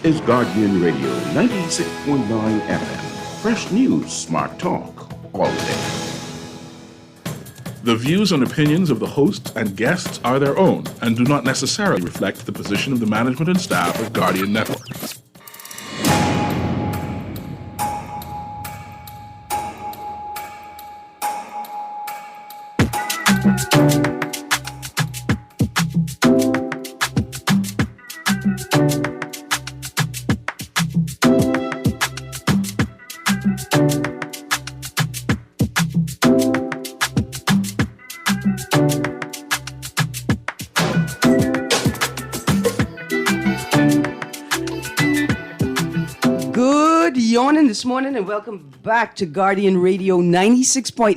is Guardian Radio 96.9 FM. Fresh news, smart talk, all day. The views and opinions of the host and guests are their own and do not necessarily reflect the position of the management and staff of Guardian Network. This morning and welcome back to Guardian Radio 96.9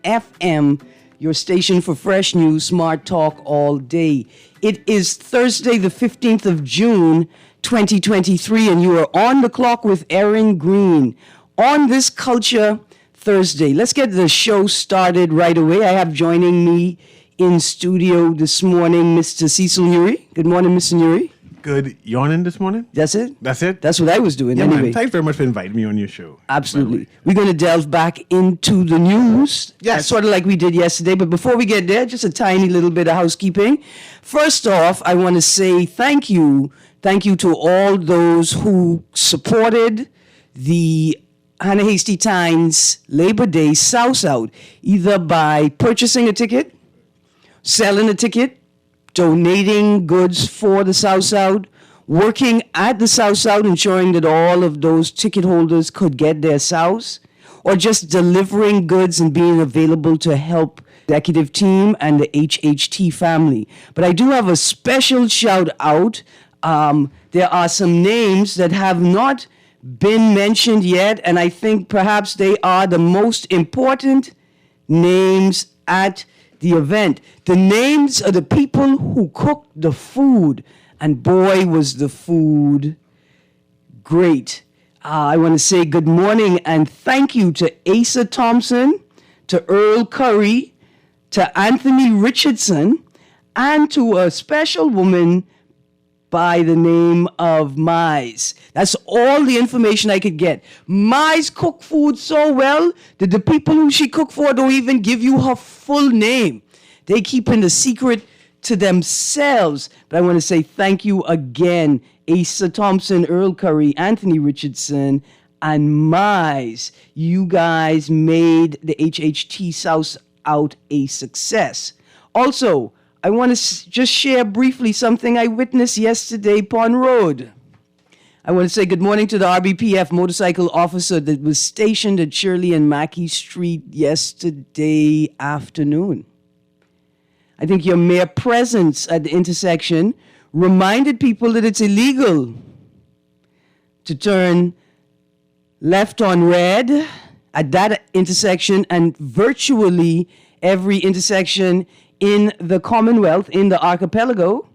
FM, your station for fresh news, smart talk all day. It is Thursday, the 15th of June, 2023, and you are on the clock with Erin, Greene on this Culture Thursday. Let's get the show started right away. I have joining me in studio this morning, Mr. Cecil Nuri. Good morning, Mr. Nuri. Good yawning this morning? That's it? That's it? That's what I was doing Yeah, anyway. man. Thanks very much for inviting me on your show. Absolutely. We're going to delve back into the news, sort of like we did yesterday. But before we get there, just a tiny little bit of housekeeping. First off, I want to say thank you. Thank you to all those who supported the Hannah Hasty Times Labor Day South Out, either by purchasing a ticket, selling a ticket, donating goods for the South, working at the South, ensuring that all of those ticket holders could get their South, or just delivering goods and being available to help the executive team and the HHT family. But I do have a special shout out. There are some names that have not been mentioned yet, and I think perhaps they are the most important names at the event. The names of the people who cooked the food, and boy, was the food great. I want to say good morning and thank you to Asa Thompson, to Earl Curry, to Anthony Richardson, and to a special woman by the name of Mize. That's all the information I could get. Mize cooked food so well that the people who she cooked for don't even give you her full name. They keeping the secret to themselves. But I want to say thank you again, Asa Thompson, Earl Curry, Anthony Richardson, and Mize. You guys made the HHT South Out a success. Also, I want to just share briefly something I witnessed yesterday upon road. I want to say good morning to the RBPF motorcycle officer that was stationed at Shirley and Mackey Street yesterday afternoon. I think your mere presence at the intersection reminded people that it's illegal to turn left on red at that intersection and virtually every intersection in the Commonwealth, in the archipelago.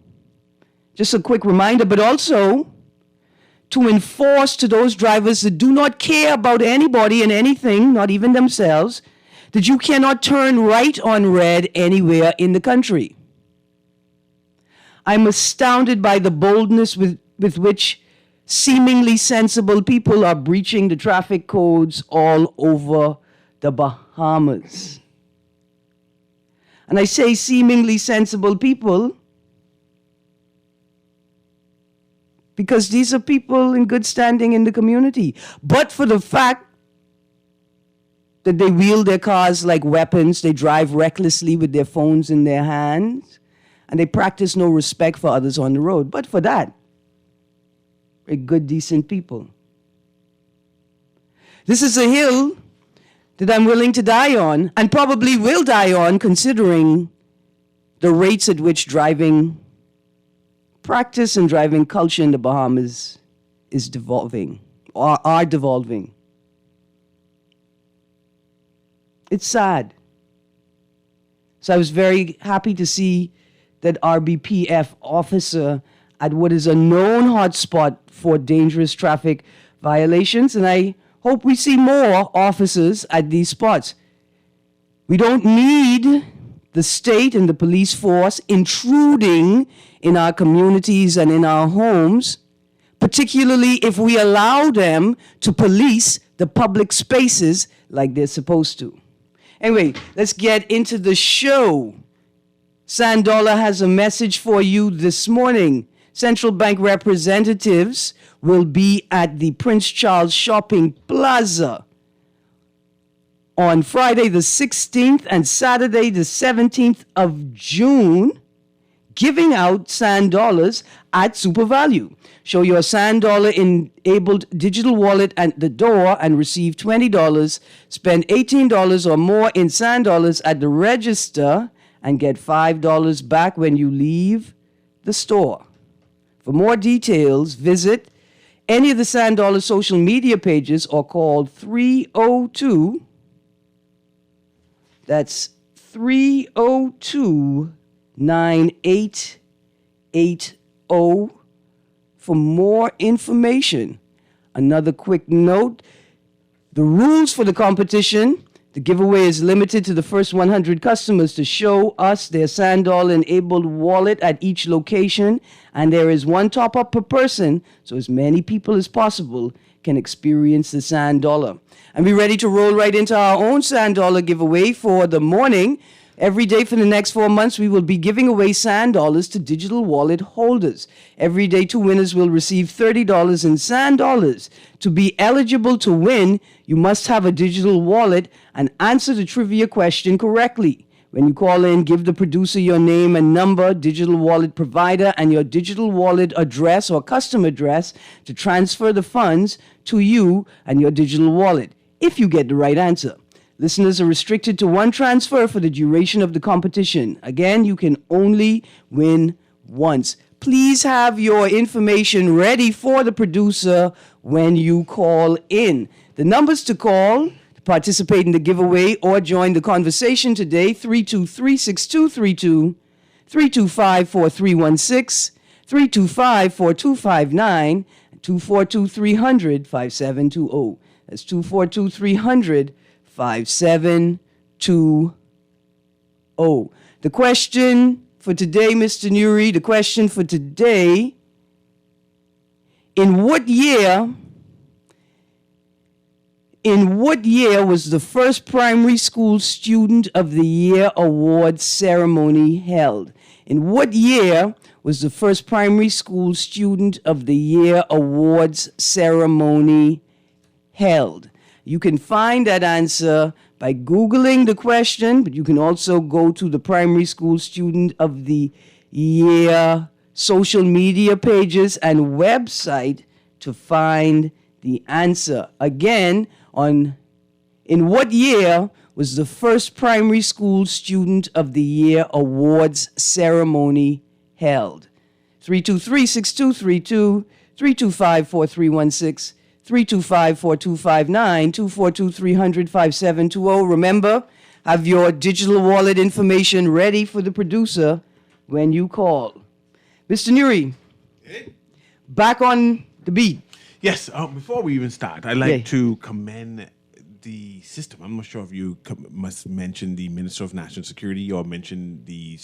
Just a quick reminder, but also to enforce to those drivers that do not care about anybody and anything, not even themselves, that you cannot turn right on red anywhere in the country. I'm astounded by the boldness with which seemingly sensible people are breaching the traffic codes all over the Bahamas. And I say seemingly sensible people because these are people in good standing in the community. But for the fact that they wield their cars like weapons, they drive recklessly with their phones in their hands, and they practice no respect for others on the road. But for that, they're good, decent people. This is a hill that I'm willing to die on, and probably will die on, considering the rates at which driving practice and driving culture in the Bahamas is devolving, or are devolving. It's sad. So I was very happy to see that RBPF officer at what is a known hotspot for dangerous traffic violations, and I hope we see more officers at these spots. We don't need the state and the police force intruding in our communities and in our homes, particularly if we allow them to police the public spaces like they're supposed to. Anyway, let's get into the show. Sandola has a message for you this morning. Central Bank representatives will be at the Prince Charles Shopping Plaza on Friday the 16th and Saturday the 17th of June, giving out Sand Dollars at Super Value. Show your Sand Dollar enabled digital wallet at the door and receive $20. Spend $18 or more in Sand Dollars at the register and get $5 back when you leave the store. For more details, visit any of the Sand Dollar social media pages or call 302. That's 302-9880 for more information. Another quick note, the rules for the competition: the giveaway is limited to the first 100 customers to show us their Sand Dollar-enabled wallet at each location, and there is one top-up per person, so as many people as possible can experience the Sand Dollar. And we're ready to roll right into our own Sand Dollar giveaway for the morning. Every day for the next 4 months, we will be giving away Sand Dollars to digital wallet holders. Every day, 2 winners will receive $30 in Sand Dollars. To be eligible to win, you must have a digital wallet and answer the trivia question correctly. When you call in, give the producer your name and number, digital wallet provider, and your digital wallet address or custom address to transfer the funds to you and your digital wallet, if you get the right answer. Listeners are restricted to one transfer for the duration of the competition. Again, you can only win once. Please have your information ready for the producer when you call in. The numbers to call to participate in the giveaway or join the conversation today: 323-6232, 325-4316, 325-4259, and 242-300-5720. That's 242-300-5720. The question for today, Mr. Nuri, the question for today: in what year was the first Primary School Student of the Year award ceremony held? In what year was the first Primary School Student of the Year awards ceremony held? You can find that answer by Googling the question, but you can also go to the Primary School Student of the Year social media pages and website to find the answer. Again, in what year was the first Primary School Student of the Year awards ceremony held? 323-6232, 325-4316, 325-4259, 242-300-5720. Remember, have your digital wallet information ready for the producer when you call. Mr. Nuri, back on the beat. Yes, before we even start, I'd like to commend the system. I'm not sure if you must mention the Minister of National Security or mention the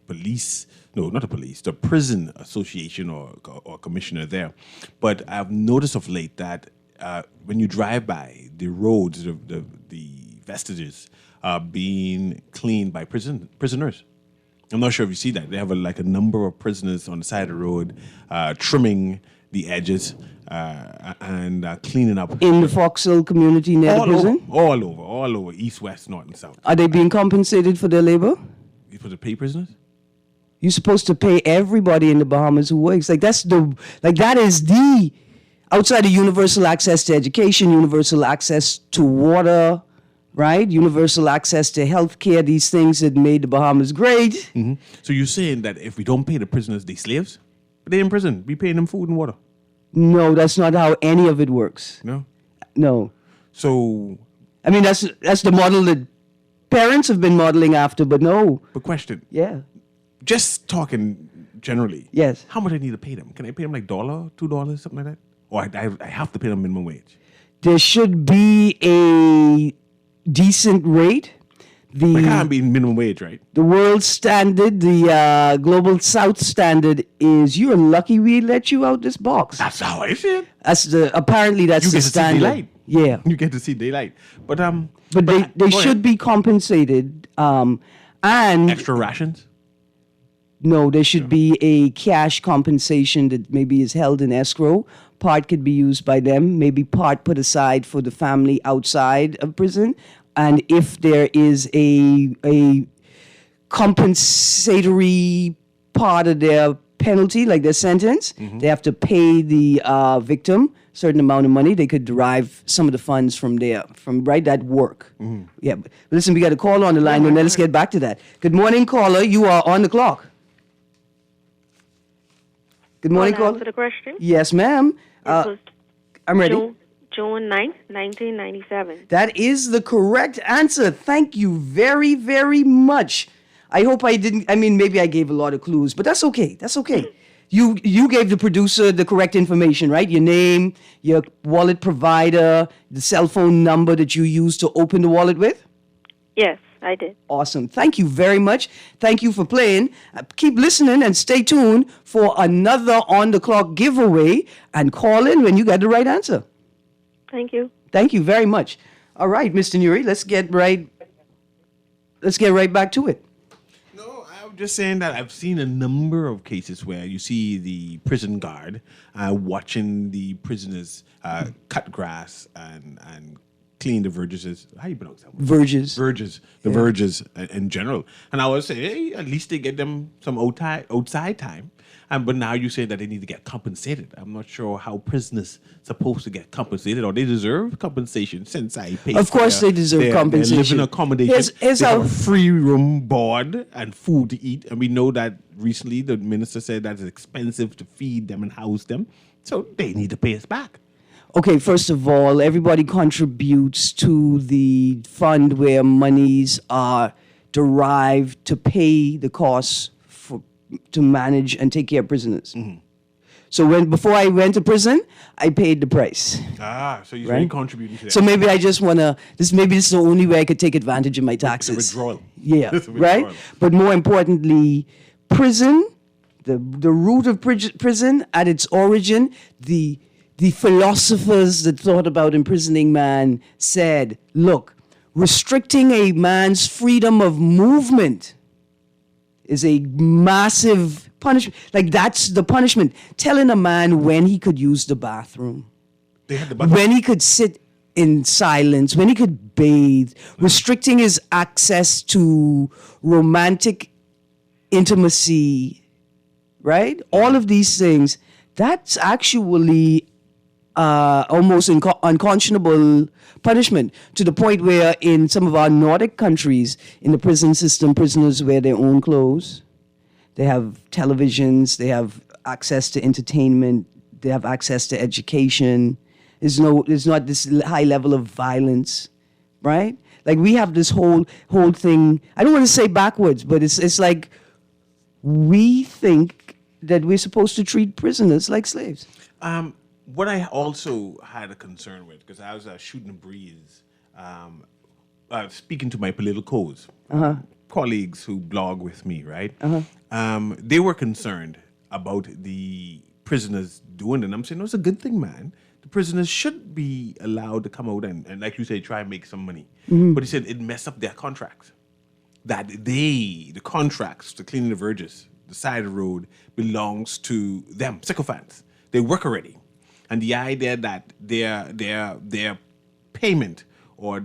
police. No, not the police, the prison association or commissioner there. But I've noticed of late that when you drive by, the roads, the vestiges are being cleaned by prisoners. I'm not sure if you see that. They have a number of prisoners on the side of the road trimming the edges and cleaning up. In the Foxhill community near the prison? All over, east, west, north, and south. Are they being compensated for their labor? You supposed to pay prisoners? You're supposed to pay everybody in the Bahamas who works. That is the, outside of universal access to education, universal access to water, right? Universal access to health care, these things that made the Bahamas great. Mm-hmm. So you're saying that if we don't pay the prisoners, they slaves? But they're in prison. We paying them food and water. No, that's not how any of it works. No. So, I mean, that's the model that parents have been modeling after, but no. But question. Yeah. Just talking generally. Yes. How much I need to pay them? Can I pay them like $1, $2, something like that? Or I have to pay them minimum wage? There should be a decent rate. It can't be minimum wage, right? The world standard, the global South standard is you're lucky we let you out this box. That's how I see it. Apparently that's You the get to see standard. daylight. Yeah. You get to see daylight. But they should be compensated. And extra rations. no, there should be a cash compensation that maybe is held in escrow. Part could be used by them, maybe part put aside for the family outside of prison. And if there is a compensatory part of their penalty, like their sentence, they have to pay the victim a certain amount of money. They could derive some of the funds from that work. Yeah, but listen, we got a caller on the line, and let's get back to that. Good morning, caller. You are on the clock. Good morning, caller. Answer the question. Yes, ma'am. I'm ready. June 9th, 1997. That is the correct answer. Thank you very, very much. I hope I didn't, maybe I gave a lot of clues, but that's okay. That's okay. You gave the producer the correct information, right? Your name, your wallet provider, the cell phone number that you used to open the wallet with? Yes, I did. Awesome. Thank you very much. Thank you for playing. Keep listening and stay tuned for another On the Clock giveaway and call in when you got the right answer. Thank you. Thank you very much. All right, Mr. Nuri, let's get right back to it. No, I'm just saying that I've seen a number of cases where you see the prison guard watching the prisoners cut grass and clean the verges. How you pronounce that word? Verges. The verges in general. And I would say, hey, at least they get them some outside time. But now you say that they need to get compensated. I'm not sure how prisoners supposed to get compensated, or they deserve compensation since I paid. Of course, they deserve compensation. Their living accommodation. Here's they how have a free room, board, and food to eat. And we know that recently the minister said that it's expensive to feed them and house them, so they need to pay us back. Okay, first of all, everybody contributes to the fund where monies are derived to pay the costs to manage and take care of prisoners. So before I went to prison, I paid the price. So you're really contributing to that. So maybe I just want to, maybe this is the only way I could take advantage of my taxes. It's a withdrawal. Yeah, It's a right? withdrawal. But more importantly, prison, the root of prison, at its origin, the philosophers that thought about imprisoning man said, look, restricting a man's freedom of movement is a massive punishment. Like, that's the punishment. Telling a man when he could use the bathroom, They had the bathroom. when he could sit in silence, when he could bathe, restricting his access to romantic intimacy, right? All of these things, that's actually almost unconscionable punishment, to the point where in some of our Nordic countries, in the prison system, prisoners wear their own clothes. They have televisions. They have access to entertainment. They have access to education. There's not this high level of violence, right? Like, we have this whole thing. I don't want to say backwards, but it's like we think that we're supposed to treat prisoners like slaves. What I also had a concern with, because I was shooting a breeze, speaking to my political colleagues who blog with me, right? They were concerned about the prisoners doing it. And I'm saying, no, it's a good thing, man. The prisoners should be allowed to come out and like you say, try and make some money. But he said it messed up their contracts. That the contracts to cleaning the verges, the side of the road, belongs to them, sycophants. They work already. And the idea that their payment or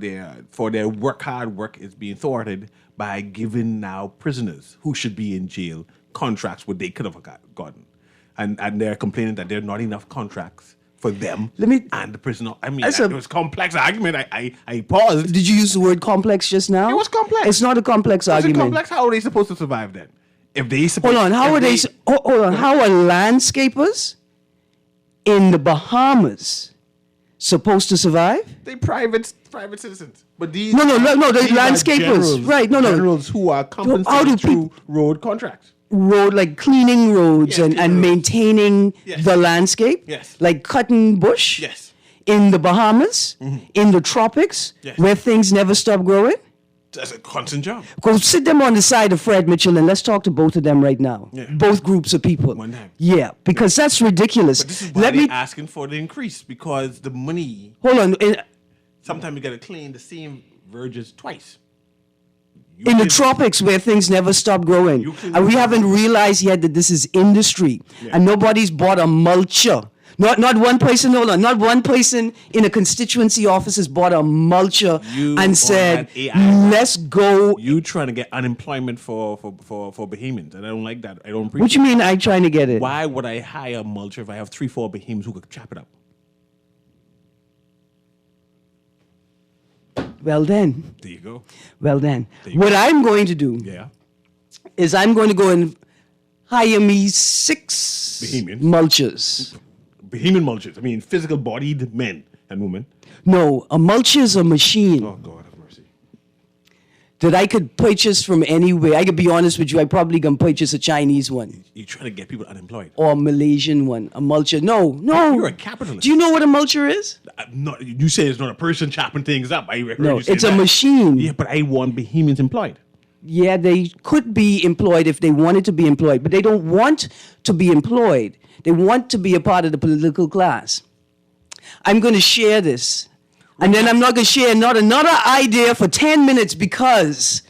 for their hard work is being thwarted by giving now prisoners who should be in jail contracts what they could have gotten. And they're complaining that there are not enough contracts for them and the prisoner. I mean, it was a complex argument. I paused. Did you use the word complex just now? It was complex. It's not a complex argument. Is it complex? How are they supposed to survive then? If they supposed Hold on. How are landscapers in the Bahamas supposed to survive? They private citizens. But these No, the these are landscapers. generals, Right, no. Generals who are compensated through road contracts. Road, like cleaning roads Yes, and maintaining Yes. the landscape. Yes. Like cutting bush. Yes. In the Bahamas, in the tropics, Yes. where things never stop growing. That's a constant job. Go sit them on the side of Fred Mitchell and let's talk to both of them right now. Yeah. Both groups of people. One time. Yeah, because that's ridiculous. But this is why they're asking for the increase, because the money. Hold on. Sometimes you got to clean the same verges twice. In the tropics where things never stop growing. And we haven't realized yet that this is industry. Yeah. And nobody's bought a mulcher. Not one person, hold on, not one person in a constituency office has bought a mulcher and said, let's go. You trying to get unemployment for Bahamians, and I don't like that. I don't appreciate. What you mean I trying to get it? Why would I hire a mulcher if I have 3-4 Bahamians who could chop it up? Well then. There you go. Well then. What I'm going to do is I'm going to go and hire me 6 Bahamians. mulchers. Bahamian mulchers. I mean, physical-bodied men and women. No, a mulcher is a machine. Oh, God have mercy. That I could purchase from anywhere. I could be honest with you, I probably can purchase a Chinese one. You're trying to get people unemployed. Or a Malaysian one. A mulcher. No. You're a capitalist. Do you know what a mulcher is? You say it's not a person chopping things up. I heard no, you say it's that. A machine. Yeah, but I want Bahamians employed. Yeah, they could be employed if they wanted to be employed, but they don't want to be employed. They want to be a part of the political class. I'm going to share this. And then I'm not going to share not another idea for 10 minutes because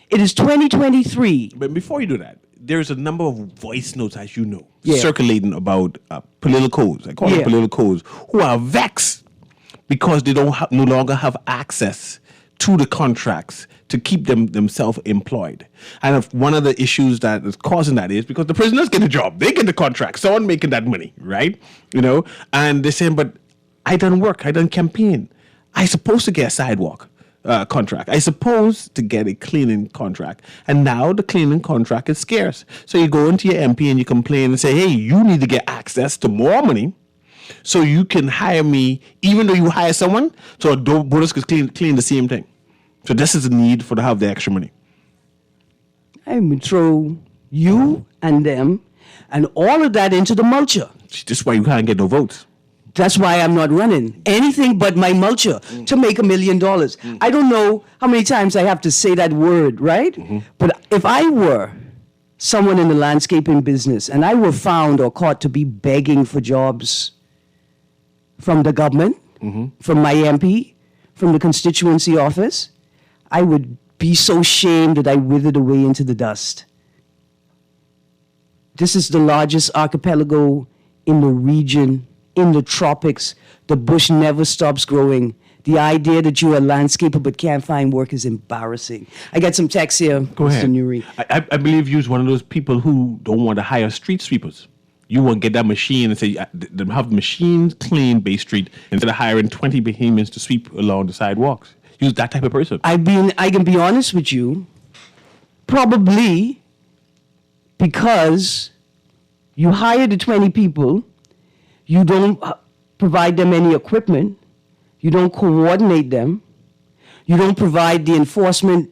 it is 2023. But before you do that, there's a number of voice notes, as you know, circulating about politicos. I call them politicos, who are vexed because they don't no longer have access to the contracts to keep themselves employed. And if one of the issues that is causing that is because the prisoners get a job. They get the contract. Someone making that money, right? You know? And they're saying, but I done work. I done campaign. I supposed to get a sidewalk contract. I supposed to get a cleaning contract. And now the cleaning contract is scarce. So you go into your MP and you complain and say, hey, you need to get access to more money so you can hire me, even though you hire someone, so a bonus could clean the same thing. So this is a need for to have the extra money. I would throw you and them and all of that into the mulcher. This is why you can't get no votes. That's why I'm not running anything but my mulcher to make $1 million. I don't know how many times I have to say that word, right? But if I were someone in the landscaping business and I were found or caught to be begging for jobs from the government, from my MP, from the constituency office, I would be so shamed that I withered away into the dust. This is the largest archipelago in the region, in the tropics. The bush never stops growing. The idea that you're a landscaper but can't find work is embarrassing. I got some texts here, Mr. Newry. I believe you're one of those people who don't want to hire street sweepers. You want to get that machine and say, have machines clean Bay Street instead of hiring 20 Bahamians to sweep along the sidewalks. Use that type of person. I can be honest with you, probably because you hire the 20 people, you don't provide them any equipment, you don't coordinate them, you don't provide the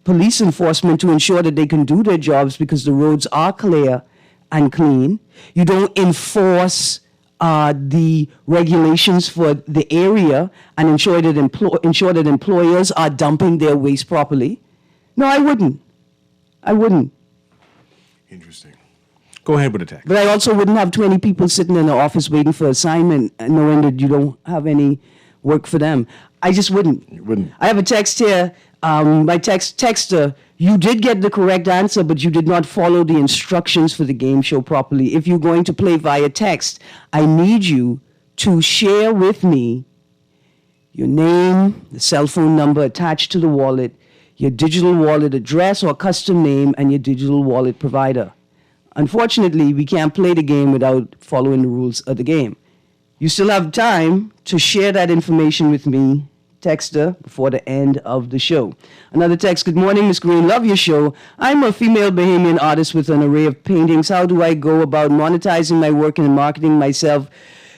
police enforcement to ensure that they can do their jobs because the roads are clear and clean. You don't enforce the regulations for the area and ensure that employers are dumping their waste properly. No, I wouldn't. Interesting. Go ahead with the text. But I also wouldn't have 20 people sitting in the office waiting for assignment and knowing that you don't have any work for them. I just wouldn't. You wouldn't. I have a text here. My texter, you did get the correct answer, but you did not follow the instructions for the game show properly. If you're going to play via text, I need you to share with me your name, the cell phone number attached to the wallet, your digital wallet address or custom name, and your digital wallet provider. Unfortunately, we can't play the game without following the rules of the game. You still have time to share that information with me, texter, before the end of the show. Another text, good morning, Ms. Greene, love your show. I'm a female Bahamian artist with an array of paintings. How do I go about monetizing my work and marketing myself?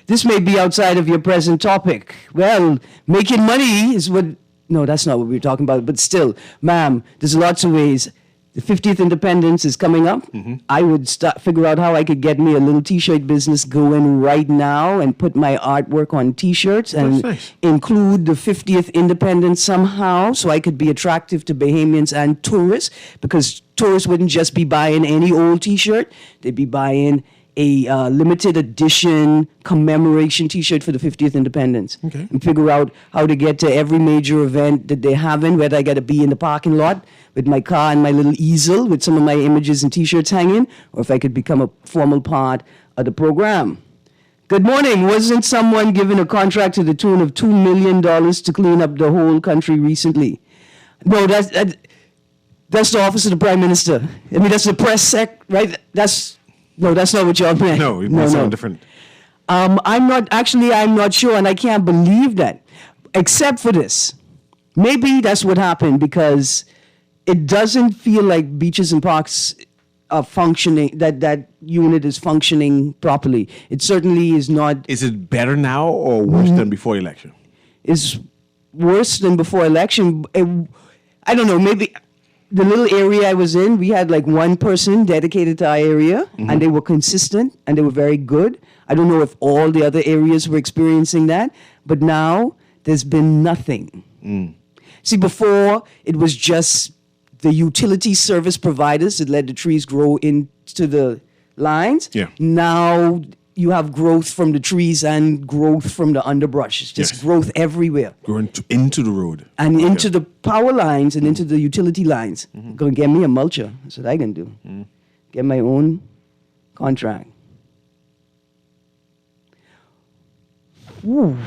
This may be outside of your present topic. Well, making money is what... No, that's not what we were talking about, but still, ma'am, there's lots of ways. the 50th Independence is coming up. I would figure out how I could get me a little T-shirt business going right now and put my artwork on T-shirts and nice. include the 50th Independence somehow, so I could be attractive to Bahamians and tourists, because tourists wouldn't just be buying any old T-shirt; they'd be buying a limited edition commemoration T-shirt for the 50th Independence. Okay. And figure out how to get to every major event that they're having, whether I got to be in the parking lot with my car and my little easel with some of my images and T-shirts hanging, or if I could become a formal part of the program. Good morning. Wasn't someone given a contract to the tune of $2 million to clean up the whole country recently? No, that's the office of the Prime Minister. I mean, that's the press sec, right? No, that's not what y'all meant. No, it might sound different. I'm not sure, and I can't believe that, except for this. Maybe that's what happened, because it doesn't feel like beaches and parks are functioning, that unit is functioning properly. It certainly is not. Is it better now or worse than before election? Is worse than before election. I don't know, maybe the little area I was in, we had like one person dedicated to our area, and they were consistent and they were very good. I don't know if all the other areas were experiencing that, but now there's been nothing. See, before it was just the utility service providers that let the trees grow into the lines. Yeah. Now you have growth from the trees and growth from the underbrush. It's just growth everywhere. Going into the road. And into the power lines and into the utility lines. Gonna get me a mulcher. That's what I can do. Get my own contract. Ooh.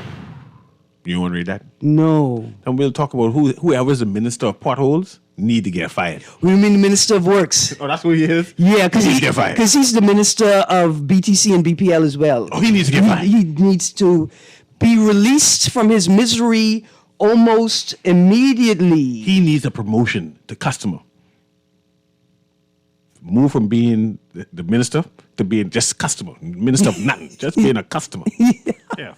You want to read that? No. And we'll talk about whoever's the minister of potholes need to get fired. What do you mean the Minister of Works? Oh, that's what he is? Yeah, because He needs to get fired. he's the Minister of BTC and BPL as well. Oh, he needs to get fired. He needs to be released from his misery almost immediately. He needs a promotion to customer. Move from being the minister to being just customer. Minister of nothing. Just being a customer. Yeah.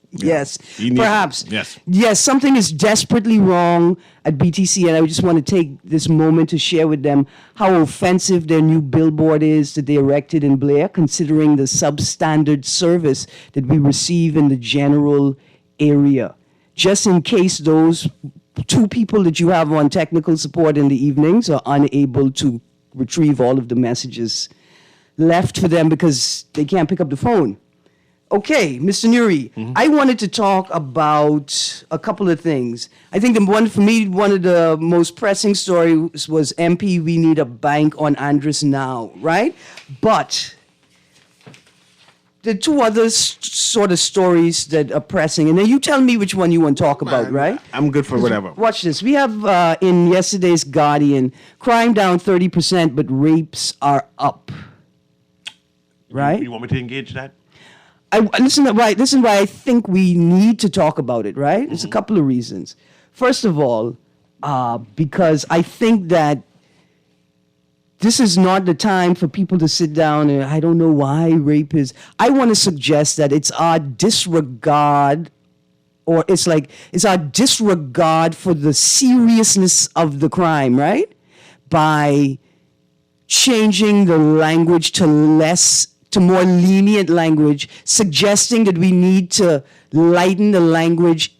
Yes, He needs- perhaps. Yes. Something is desperately wrong at BTC, and I just want to take this moment to share with them how offensive their new billboard is that they erected in Blair, considering the substandard service that we receive in the general area. Just in case those two people that you have on technical support in the evenings are unable to retrieve all of the messages left for them because they can't pick up the phone. Okay, Mr. Nuri, I wanted to talk about a couple of things. I think one of the most pressing stories was MP, we need a bank on Andres now, right? But the two other sort of stories that are pressing, and then you tell me which one you want to talk about, right? I'm good for whatever. Watch this. We have in yesterday's Guardian, crime down 30%, but rapes are up. Right? You want me to engage that? Listen why I think we need to talk about it, right? There's a couple of reasons. First of all, because I think that this is not the time for people to sit down and I don't know why rape is. I want to suggest that it's our disregard, or it's our disregard for the seriousness of the crime, right? By changing the language to more lenient language, suggesting that we need to lighten the language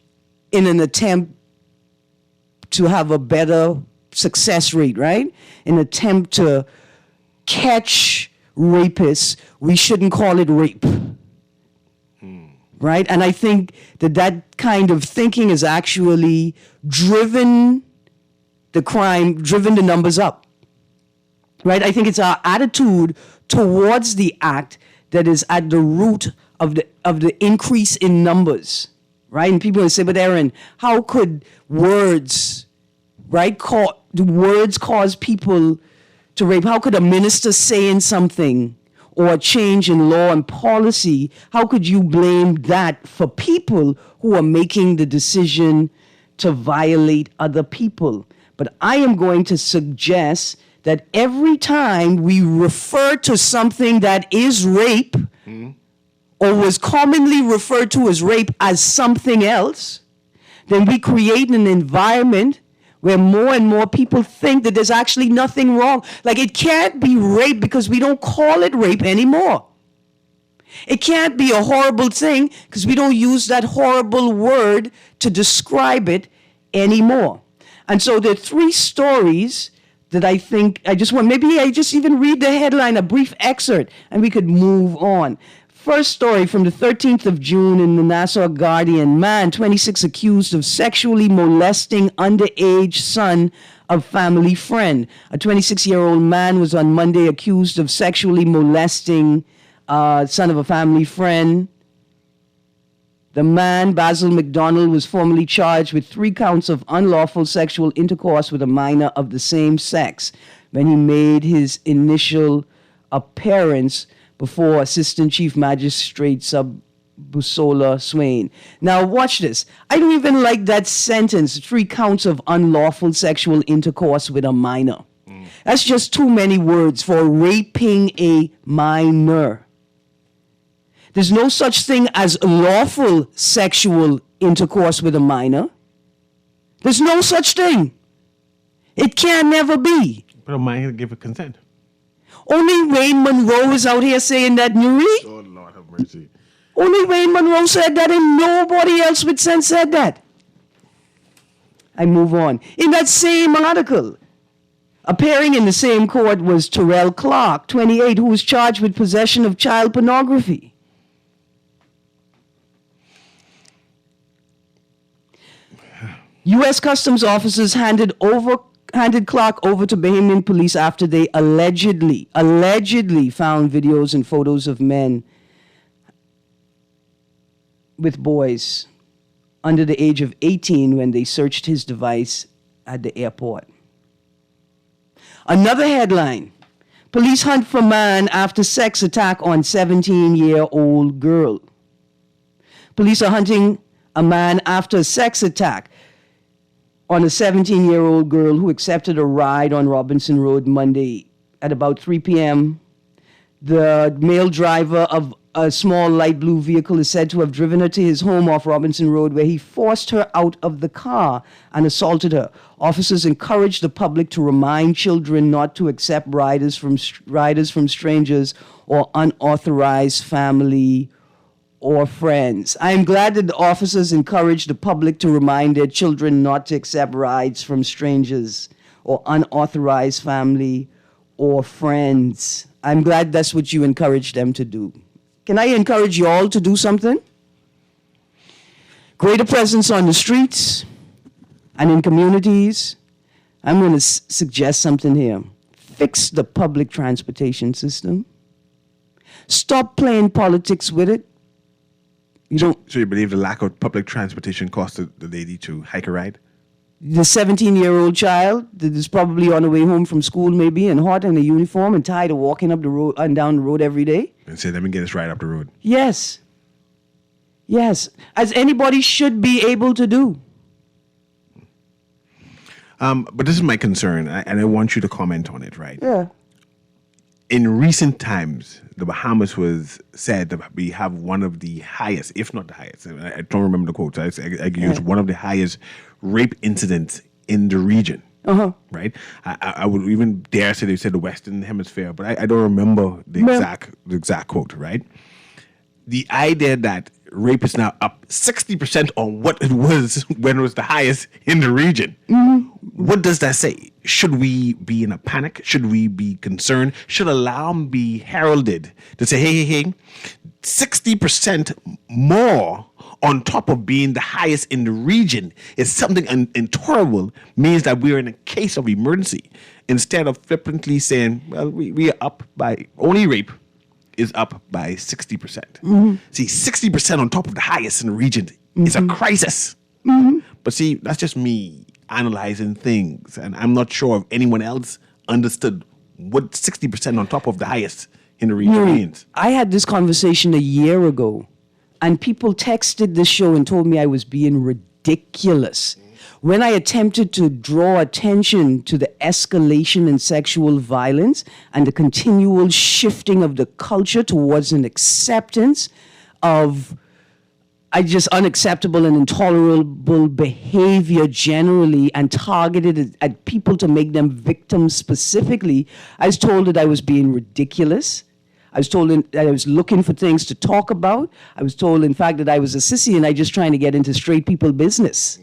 in an attempt to have a better success rate, right? In an attempt to catch rapists, we shouldn't call it rape. Right? And I think that kind of thinking has actually driven the numbers up. Right? I think it's our attitude towards the act that is at the root of the increase in numbers, right? And people will say, but Erin, how could words, right, words cause people to rape? How could a minister saying something or a change in law and policy, how could you blame that for people who are making the decision to violate other people? But I am going to suggest that every time we refer to something that is rape or was commonly referred to as rape as something else, then we create an environment where more and more people think that there's actually nothing wrong. Like, it can't be rape because we don't call it rape anymore. It can't be a horrible thing because we don't use that horrible word to describe it anymore. And so there are 3 stories that I think maybe I just even read the headline, a brief excerpt, and we could move on. First story from the 13th of June in the Nassau Guardian. Man, 26, accused of sexually molesting underage son of family friend. A 26-year-old man was on Monday accused of sexually molesting son of a family friend. The man, Basil McDonald, was formally charged with 3 counts of unlawful sexual intercourse with a minor of the same sex when he made his initial appearance before Assistant Chief Magistrate Sub Busola Swain. Now, watch this. I don't even like that sentence, 3 counts of unlawful sexual intercourse with a minor. That's just too many words for raping a minor. There's no such thing as lawful sexual intercourse with a minor. There's no such thing. It can never be. But a minor give a consent. Only Wayne Monroe is out here saying that, Nuri. Oh, Lord have mercy. Only Wayne Monroe said that, and nobody else with sense said that. I move on. In that same article, appearing in the same court was Terrell Clark, 28, who was charged with possession of child pornography. U.S. Customs officers handed Clark over to Bahamian police after they allegedly found videos and photos of men with boys under the age of 18 when they searched his device at the airport. Another headline: police hunt for man after sex attack on 17-year-old girl. Police are hunting a man after a sex attack on a 17-year-old girl who accepted a ride on Robinson Road Monday at about 3 p.m. The male driver of a small light blue vehicle is said to have driven her to his home off Robinson Road, where he forced her out of the car and assaulted her. Officers encouraged the public to remind children not to accept riders from strangers or unauthorized family or friends. I am glad that the officers encourage the public to remind their children not to accept rides from strangers or unauthorized family or friends. I'm glad that's what you encourage them to do. Can I encourage you all to do something? Greater presence on the streets and in communities. I'm going to suggest something here. Fix the public transportation system. Stop playing politics with it. So you believe the lack of public transportation caused the lady to hike a ride? The 17-year-old child that is probably on the way home from school, maybe, and hot in a uniform and tired of walking up the road and down the road every day. And say, let me get this ride up the road. Yes. Yes. As anybody should be able to do. But this is my concern, and I want you to comment on it, right? Yeah. In recent times, the Bahamas was said that we have one of the highest, if not the highest, I don't remember the quote, I use one of the highest rape incidents in the region, right? I would even dare say they said the Western Hemisphere, but I don't remember the exact quote, right? The idea that rape is now up 60% on what it was when it was the highest in the region. Mm-hmm. What does that say? Should we be in a panic? Should we be concerned? Should alarm be heralded to say, hey, 60% more on top of being the highest in the region is something intolerable, means that we're in a case of emergency, instead of flippantly saying, well, we are up by, only rape is up by 60%. Mm-hmm. See, 60% on top of the highest in the region is a crisis. Mm-hmm. But see, that's just me analyzing things, and I'm not sure if anyone else understood what 60% on top of the highest in the region means. I had this conversation a year ago, and people texted this show and told me I was being ridiculous. When I attempted to draw attention to the escalation in sexual violence and the continual shifting of the culture towards an acceptance of just unacceptable and intolerable behavior generally, and targeted at people to make them victims specifically. I was told that I was being ridiculous. I was told that I was looking for things to talk about. I was told, in fact, that I was a sissy and I just trying to get into straight people business.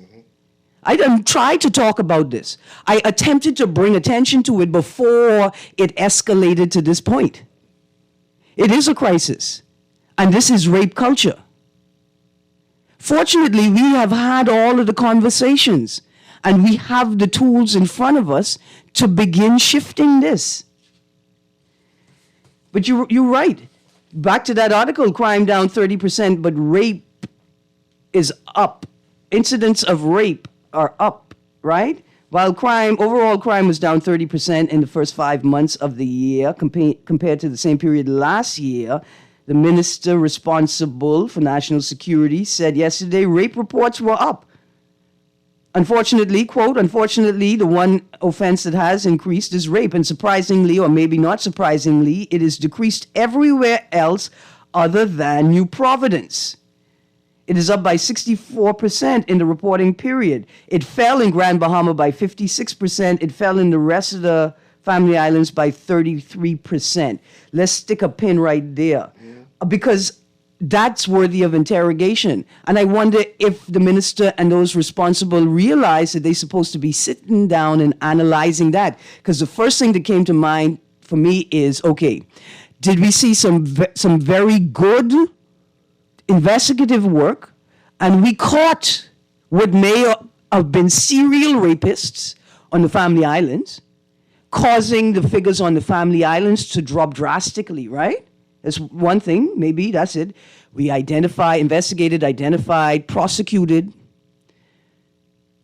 I didn't try to talk about this. I attempted to bring attention to it before it escalated to this point. It is a crisis, and this is rape culture. Fortunately, we have had all of the conversations, and we have the tools in front of us to begin shifting this. But you're right. Back to that article, crime down 30%, but rape is up. Incidents of rape are up, right? While overall crime was down 30% in the first 5 months of the year compared to the same period last year, the minister responsible for national security said yesterday rape reports were up. Unfortunately, quote, unfortunately, the one offense that has increased is rape. And surprisingly, or maybe not surprisingly, it is decreased everywhere else other than New Providence. It is up by 64% in the reporting period. It fell in Grand Bahama by 56%. It fell in the rest of the Family Islands by 33%. Let's stick a pin right there. Because that's worthy of interrogation. And I wonder if the minister and those responsible realize that they're supposed to be sitting down and analyzing that. Because the first thing that came to mind for me is, okay, did we see some very good investigative work, and we caught what may have been serial rapists on the Family Islands, causing the figures on the Family Islands to drop drastically, right? That's one thing, maybe that's it. We investigated, identified, prosecuted,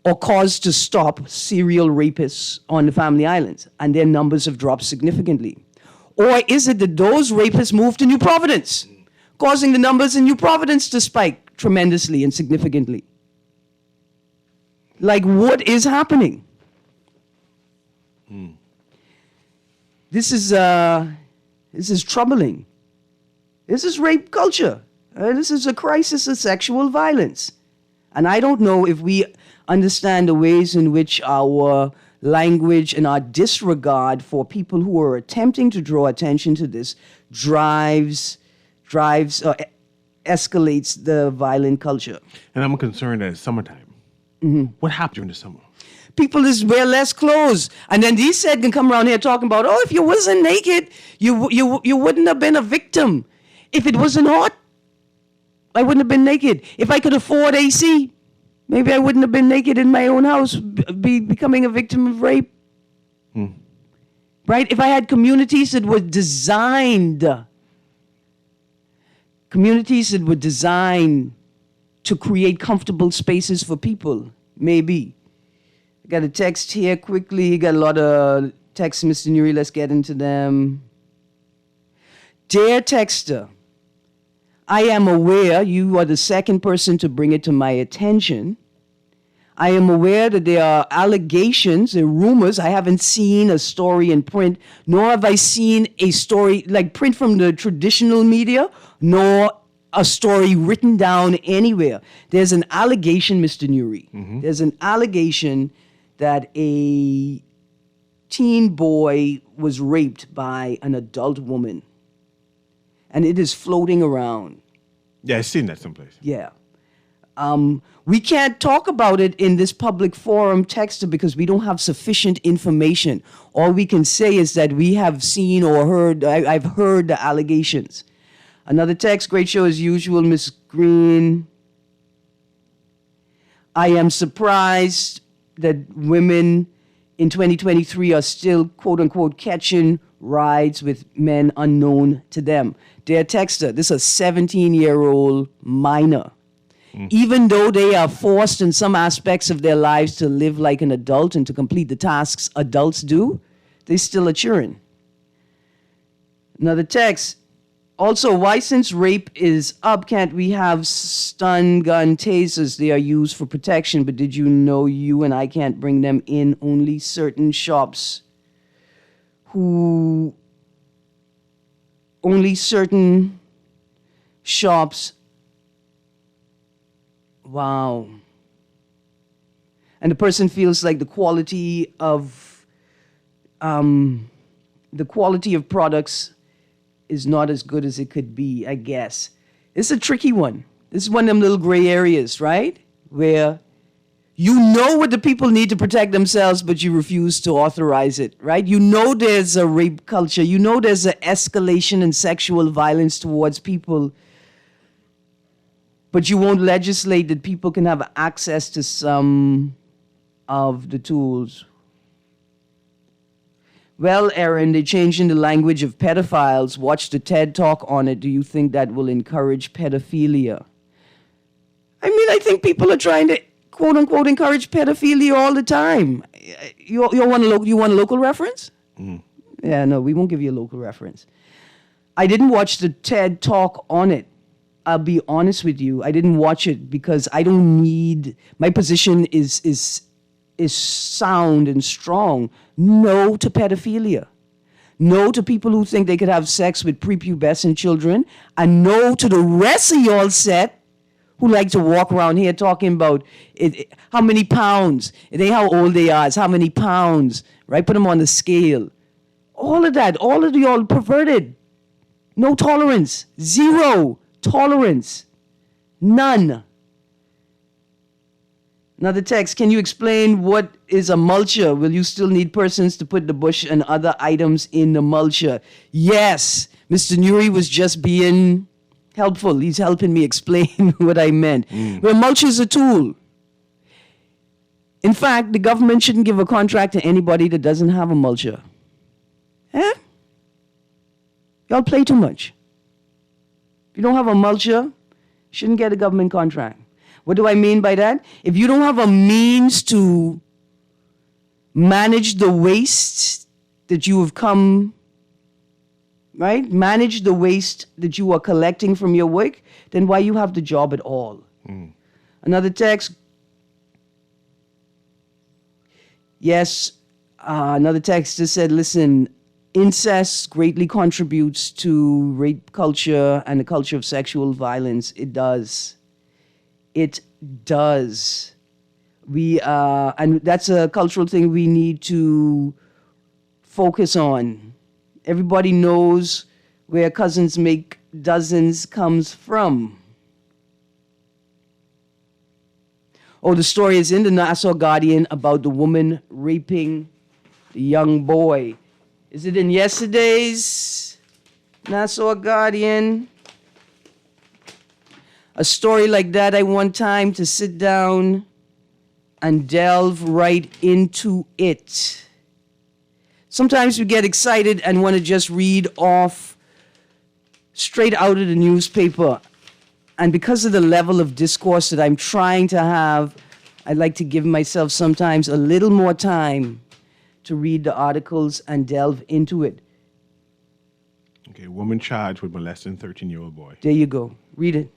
or caused to stop serial rapists on the Family Islands, and their numbers have dropped significantly. Or is it that those rapists moved to New Providence, causing the numbers in New Providence to spike tremendously and significantly? Like, what is happening? This is troubling. This is rape culture. This is a crisis of sexual violence. And I don't know if we understand the ways in which our language and our disregard for people who are attempting to draw attention to this drives or escalates the violent culture. And I'm concerned that it's summertime. What happened during the summer? People just wear less clothes. And then these said can come around here talking about, oh, if you wasn't naked, you wouldn't have been a victim. If it wasn't hot, I wouldn't have been naked. If I could afford AC, maybe I wouldn't have been naked in my own house, becoming a victim of rape. Right? If I had communities that were designed to create comfortable spaces for people, maybe. I got a text here quickly. Got a lot of texts, Mr. Nuri. Let's get into them. Dear texter, I am aware you are the second person to bring it to my attention. I am aware that there are allegations and rumors. I haven't seen a story in print, nor have I seen a story like print from the traditional media, nor a story written down anywhere. There's an allegation, Mr. Nuri. There's an allegation that a teen boy was raped by an adult woman. And it is floating around. Yeah, I've seen that someplace. Yeah. We can't talk about it in this public forum, Texter, because we don't have sufficient information. All we can say is that we have seen or heard, I've heard the allegations. Another text, great show as usual, Miss Greene. I am surprised that women in 2023 are still, quote unquote, catching rides with men unknown to them. Dear texter, this is a 17-year-old minor. Even though they are forced in some aspects of their lives to live like an adult and to complete the tasks adults do, they still are children. Another text. Also, why since rape is up, can't we have stun gun tasers? They are used for protection, but did you know you and I can't bring them in? Only certain shops Wow. And the person feels like the quality of products is not as good as it could be, I guess. It's a tricky one. This is one of them little gray areas, right? Where you know what the people need to protect themselves, but you refuse to authorize it, right? You know there's a rape culture. You know there's an escalation in sexual violence towards people, but you won't legislate that people can have access to some of the tools. Well, Erin, they're changing the language of pedophiles. Watch the TED Talk on it. Do you think that will encourage pedophilia? I mean, I think people are trying to, quote unquote, encourage pedophilia all the time. You want a local reference? Mm. Yeah, no, we won't give you a local reference. I didn't watch the TED Talk on it. I'll be honest with you. I didn't watch it because I don't need, my position is sound and strong. No to pedophilia. No to people who think they could have sex with prepubescent children. And no to the rest of y'all set who like to walk around here talking about how many pounds. It ain't how old they are. It's how many pounds. Right? Put them on the scale. All of that. All of y'all perverted. No tolerance. Zero tolerance. None. Another text, can you explain what is a mulcher? Will you still need persons to put the bush and other items in the mulcher? Yes, Mr. Nuri was just being helpful. He's helping me explain what I meant. Well, mulcher is a tool. In fact, the government shouldn't give a contract to anybody that doesn't have a mulcher. Eh? Y'all play too much. If you don't have a mulcher, you shouldn't get a government contract. What do I mean by that? If you don't have a means to manage the waste that you have come, right? Manage the waste that you are collecting from your work, then why you have the job at all? Another text. Yes, another text just said, listen, incest greatly contributes to rape culture and the culture of sexual violence. It does. It does. And that's a cultural thing we need to focus on. Everybody knows where cousins make dozens comes from. Oh, the story is in the Nassau Guardian about the woman raping the young boy. Is it in yesterday's Nassau Guardian? A story like that, I want time to sit down and delve right into it. Sometimes we get excited and want to just read off straight out of the newspaper. And because of the level of discourse that I'm trying to have, I'd like to give myself sometimes a little more time to read the articles and delve into it. Okay, woman charged with molesting 13-year-old boy. There you go. Read it.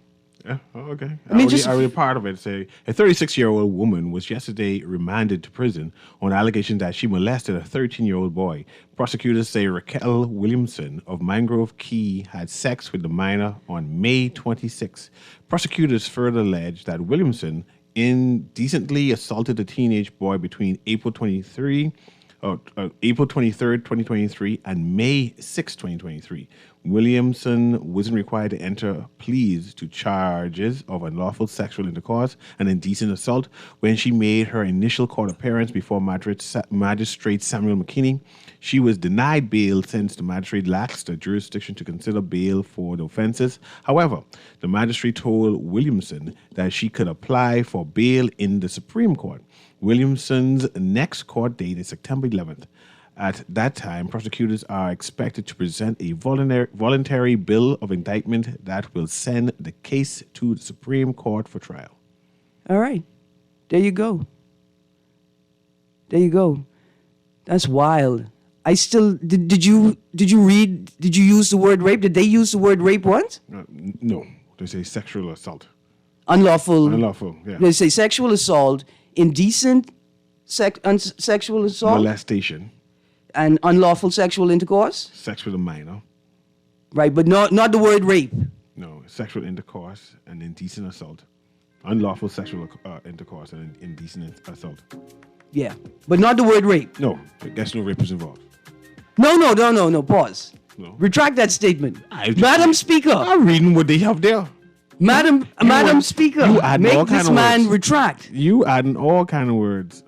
Yeah, oh, okay. I read part of it. Say a 36-year-old woman was yesterday remanded to prison on allegations that she molested a 13-year-old boy. Prosecutors say Raquel Williamson of Mangrove Key had sex with the minor on May 26. Prosecutors further allege that Williamson indecently assaulted a teenage boy between April 23rd, 2023 and May 6, 2023. Williamson wasn't required to enter pleas to charges of unlawful sexual intercourse and indecent assault when she made her initial court appearance before Magistrate Samuel McKinney. She was denied bail since the magistrate lacks the jurisdiction to consider bail for the offenses. However, the magistrate told Williamson that she could apply for bail in the Supreme Court. Williamson's next court date is September 11th. At that time, prosecutors are expected to present a voluntary bill of indictment that will send the case to the Supreme Court for trial. All right. There you go. There you go. That's wild. I still did you use the word rape? Did they use the word rape once? No. They say sexual assault. Unlawful, yeah. They say sexual assault, indecent sexual assault, molestation, and unlawful sexual intercourse. Sex with a minor. Right, but not the word rape. No, sexual intercourse and indecent assault. Unlawful sexual intercourse and indecent assault. Yeah, but not the word rape. No, I guess no rape is involved. No. Pause. No. Retract that statement. Madam Madam Speaker. I'm reading what they have there. Madam Speaker, you add all make this kind of man words. retract. You adding all kind of words.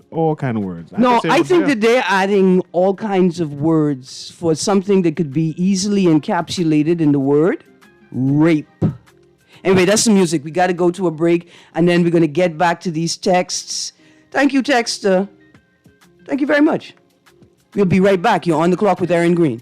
No, I think that they're adding all kinds of words for something that could be easily encapsulated in the word rape. Anyway, that's the music. We got to go to a break, and then we're going to get back to these texts. Thank you, texter. Thank you very much. We'll be right back. You're on the clock with Erin Greene.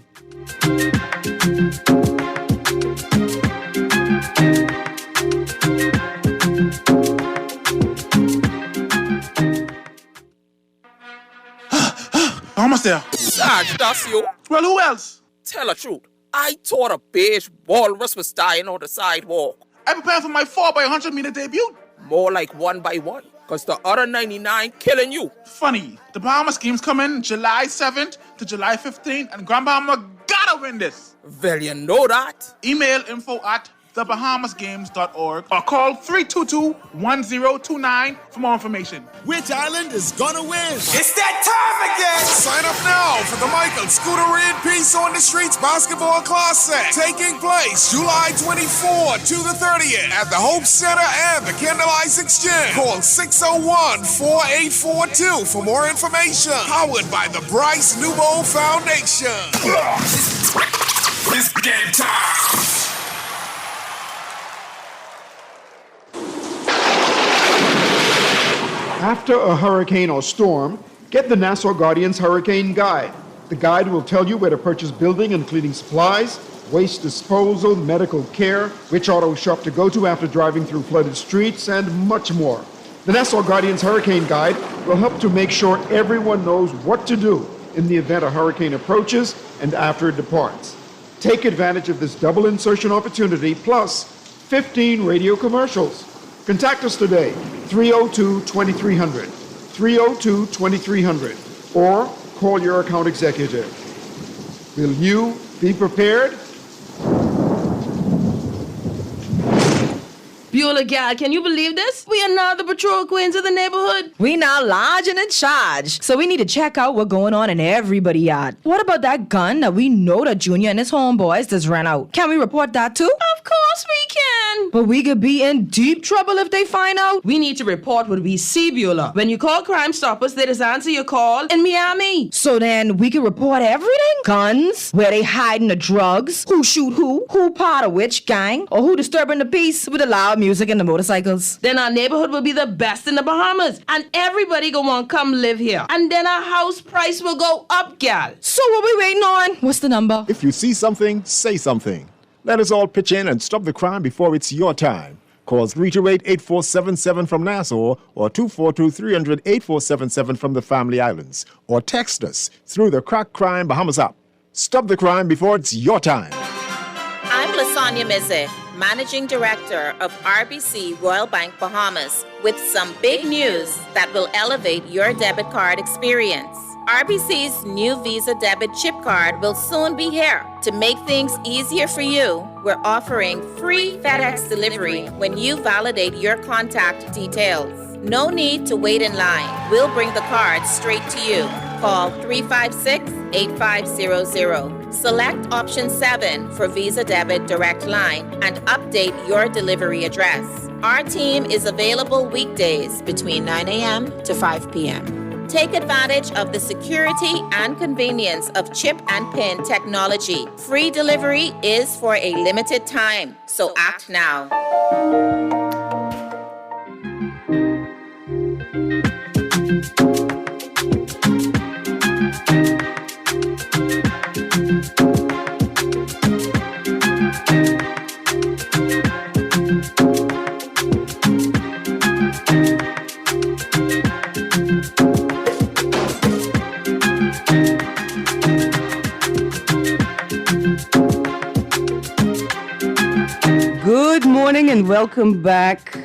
Almost there. Sarge, that's you. Well, who else? Tell the truth. I thought a beige walrus was dying on the sidewalk. I'm preparing for my 4x100-meter debut. More like 1 by 1, because the other 99 killing you. Funny, the Bahamas games come in July 7th to July 15th, and Grand Bahama gotta win this. Well, you know that. Email info@thebahamasgames.org or call 322-1029 for more information. Which island is gonna win? It's that time again! Sign up now for the Michael Scooter and Peace on the Streets Basketball Classic, taking place July 24 to the 30th at the Hope Center and the Candlelight Exchange. Call 601-4842 for more information. Powered by the Bryce Newbold Foundation. It's game time! After a hurricane or storm, get the Nassau Guardian's Hurricane Guide. The guide will tell you where to purchase building and cleaning supplies, waste disposal, medical care, which auto shop to go to after driving through flooded streets, and much more. The Nassau Guardian's Hurricane Guide will help to make sure everyone knows what to do in the event a hurricane approaches and after it departs. Take advantage of this double insertion opportunity plus 15 radio commercials. Contact us today, 302-2300, 302-2300, or call your account executive. Will you be prepared? Beulah gal, can you believe this? We are now the patrol queens of the neighborhood. We now large and in charge. So we need to check out what's going on in everybody's yard. What about that gun that we know that Junior and his homeboys just ran out? Can we report that too? Of course we can. But we could be in deep trouble if they find out. We need to report what we see, Beulah. When you call Crime Stoppers, they just answer your call in Miami. So then we can report everything? Guns, where they hiding the drugs, who shoot who part of which gang, or who disturbing the peace with the loud music and the motorcycles. Then our neighborhood will be the best in the Bahamas, and everybody gonna want to come live here. And then our house price will go up, gal. So what we waiting on? What's the number? If you see something, say something. Let us all pitch in and stop the crime before it's your time. Call 328-8477 from Nassau or 242-300-8477 from the Family Islands. Or text us through the Crack Crime Bahamas app. Stop the crime before it's your time. I'm LaSonia Mize, Managing Director of RBC Royal Bank Bahamas, with some big news that will elevate your debit card experience. RBC's new Visa debit chip card will soon be here. To make things easier for you, we're offering free FedEx delivery when you validate your contact details. No need to wait in line. We'll bring the card straight to you. Call 356-8500. Select option 7 for Visa Debit Direct Line and update your delivery address. Our team is available weekdays between 9 a.m. to 5 p.m. Take advantage of the security and convenience of chip and PIN technology. Free delivery is for a limited time, so act now. Good morning and welcome back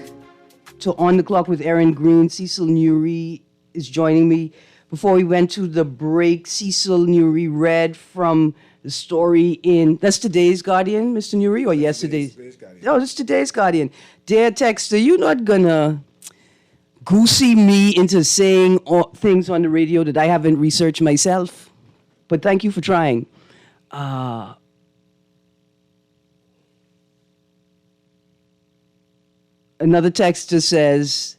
to On the Clock with Erin Greene. Cecil Newry is joining me. Before we went to the break, Cecil Newry read from the story that's today's Guardian, Mr. Nuri, or yesterday's? Today's Guardian. Oh, it's today's Guardian. Dear Texter, you're not gonna goosey me into saying things on the radio that I haven't researched myself. But thank you for trying. Another texter says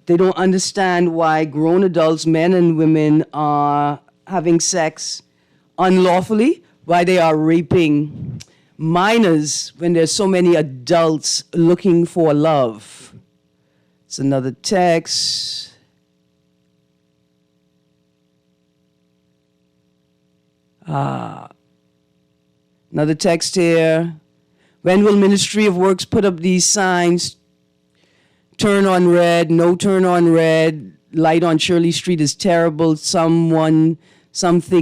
they don't understand why grown adults, men and women, are having sex unlawfully, why they are raping minors when there's so many adults looking for love. It's another text. Another text here. When will Ministry of Works put up these signs? Turn on red, no turn on red, light on Shirley Street is terrible. Something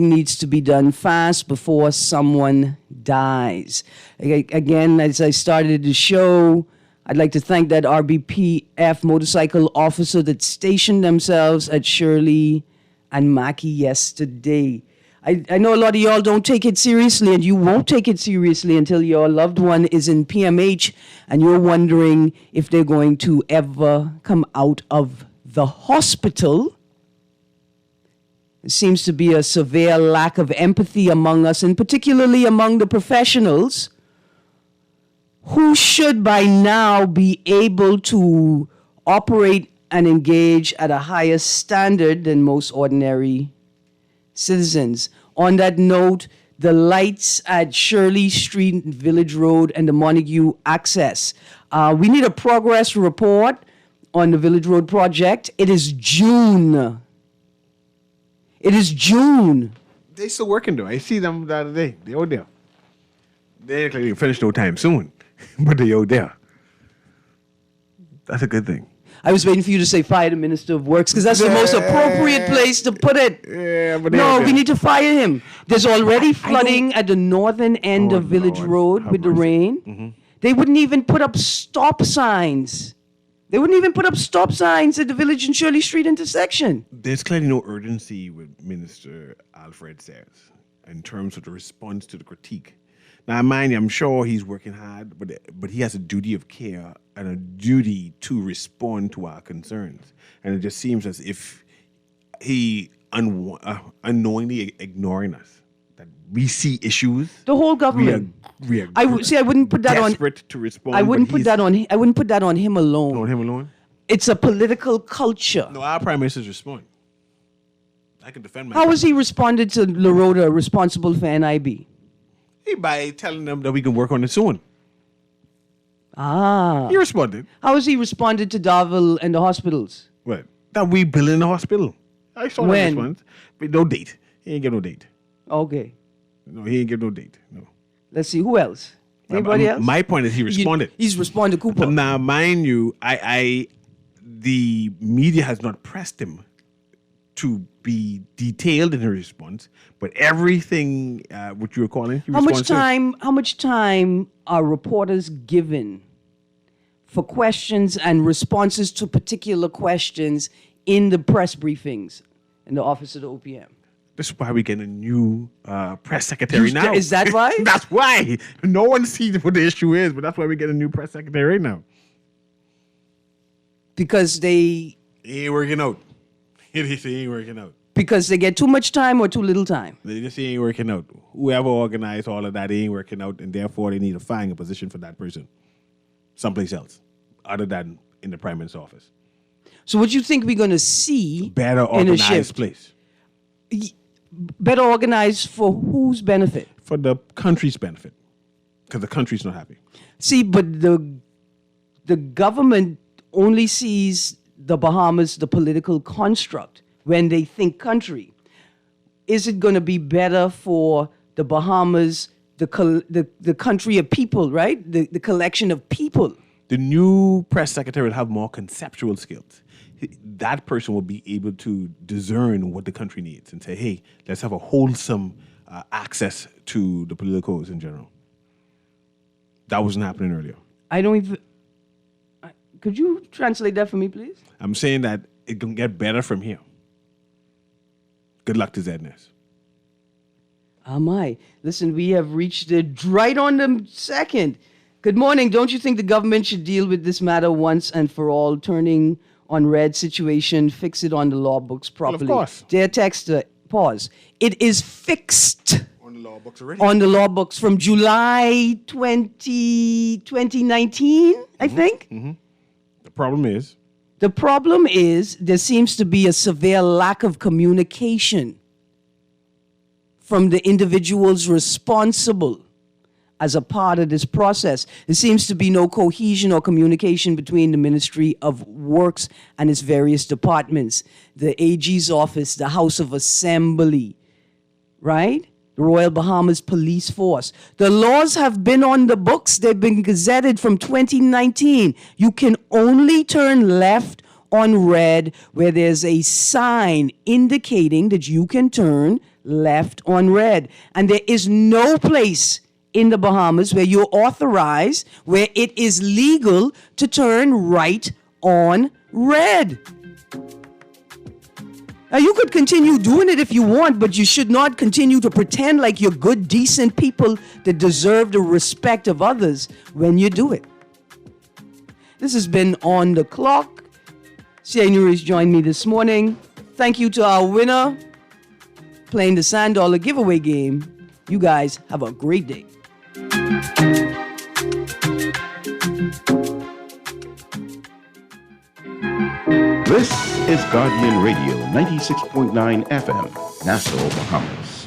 needs to be done fast before someone dies. Again, as I started the show, I'd like to thank that RBPF motorcycle officer that stationed themselves at Shirley and Mackey yesterday. I know a lot of y'all don't take it seriously, and you won't take it seriously until your loved one is in PMH and you're wondering if they're going to ever come out of the hospital. There seems to be a severe lack of empathy among us, and particularly among the professionals who should by now be able to operate and engage at a higher standard than most ordinary citizens. On that note, the lights at Shirley Street, Village Road, and the Montague access. We need a progress report on the Village Road project. It is June. It is June. They still working though. I see them the other day. They out there. They look like they finish no time soon, but they out there. That's a good thing. I was waiting for you to say fire the Minister of Works, because that's the most appropriate place to put it. Yeah, but no, we need to fire him. There's already flooding at the northern end of Village Road with the rain. Mm-hmm. They wouldn't even put up stop signs. They wouldn't even put up stop signs at the Village and Shirley Street intersection. There's clearly no urgency with Minister Alfred says in terms of the response to the critique. Now, mind you, I'm sure he's working hard, but he has a duty of care and a duty to respond to our concerns. And it just seems as if he unknowingly ignoring us. That we see issues. The whole government. I wouldn't put that desperate to respond. I wouldn't put that on him alone. On him alone? It's a political culture. No, our prime minister's respond. I can defend myself. How has he responded to Lorota, responsible for NIB? By telling them that we can work on it soon. He responded. How has he responded to Darville and the hospitals? What? That we build in the hospital. I saw that response. But no date. He ain't get no date. Okay. No, he ain't get no date. No. Let's see. Who else? Anybody else? My point is he responded. He's responded, Cooper. But now, mind you, the media has not pressed him to be detailed in her response, but everything what you were calling. How much time are reporters given for questions and responses to particular questions in the press briefings in the office of the OPM? This is why we get a new press secretary now. Is that why? That's why. No one sees what the issue is, but that's why we get a new press secretary right now. Because they ain't working out. They ain't working out. Because they get too much time or too little time? They just ain't working out. Whoever organized all of that, they ain't working out, and therefore they need to find a position for that person someplace else, other than in the Prime Minister's office. So what do you think we're going to see better organized place? Better organized for whose benefit? For the country's benefit. Because the country's not happy. See, but the government only sees the Bahamas, the political construct, when they think country. Is it going to be better for the Bahamas, the country of people, right? The collection of people? The new press secretary will have more conceptual skills. That person will be able to discern what the country needs and say, hey, let's have a wholesome access to the politicals in general. That wasn't happening earlier. I don't even... Could you translate that for me, please? I'm saying that it can get better from here. Good luck to ZNS. Oh, my. Listen, we have reached it right on the second. Good morning. Don't you think the government should deal with this matter once and for all, turning on red situation, fix it on the law books properly? Well, of course. Dear texter, pause. It is fixed On the law books already. on the law books from July 2019, I think. The problem is, The problem is there seems to be a severe lack of communication from the individuals responsible as a part of this process. There seems to be no cohesion or communication between the Ministry of Works and its various departments, the AG's office, the House of Assembly, right? The Royal Bahamas Police Force. The laws have been on the books. They've been gazetted from 2019. You can only turn left on red where there's a sign indicating that you can turn left on red. And there is no place in the Bahamas where you're authorized, where it is legal to turn right on red. Now, you could continue doing it if you want, but you should not continue to pretend like you're good, decent people that deserve the respect of others when you do it. This has been On the Clock. Señores joined me this morning. Thank you to our winner playing the $100 giveaway game. You guys have a great day. This is Guardian Radio 96.9 FM, Nassau, Bahamas.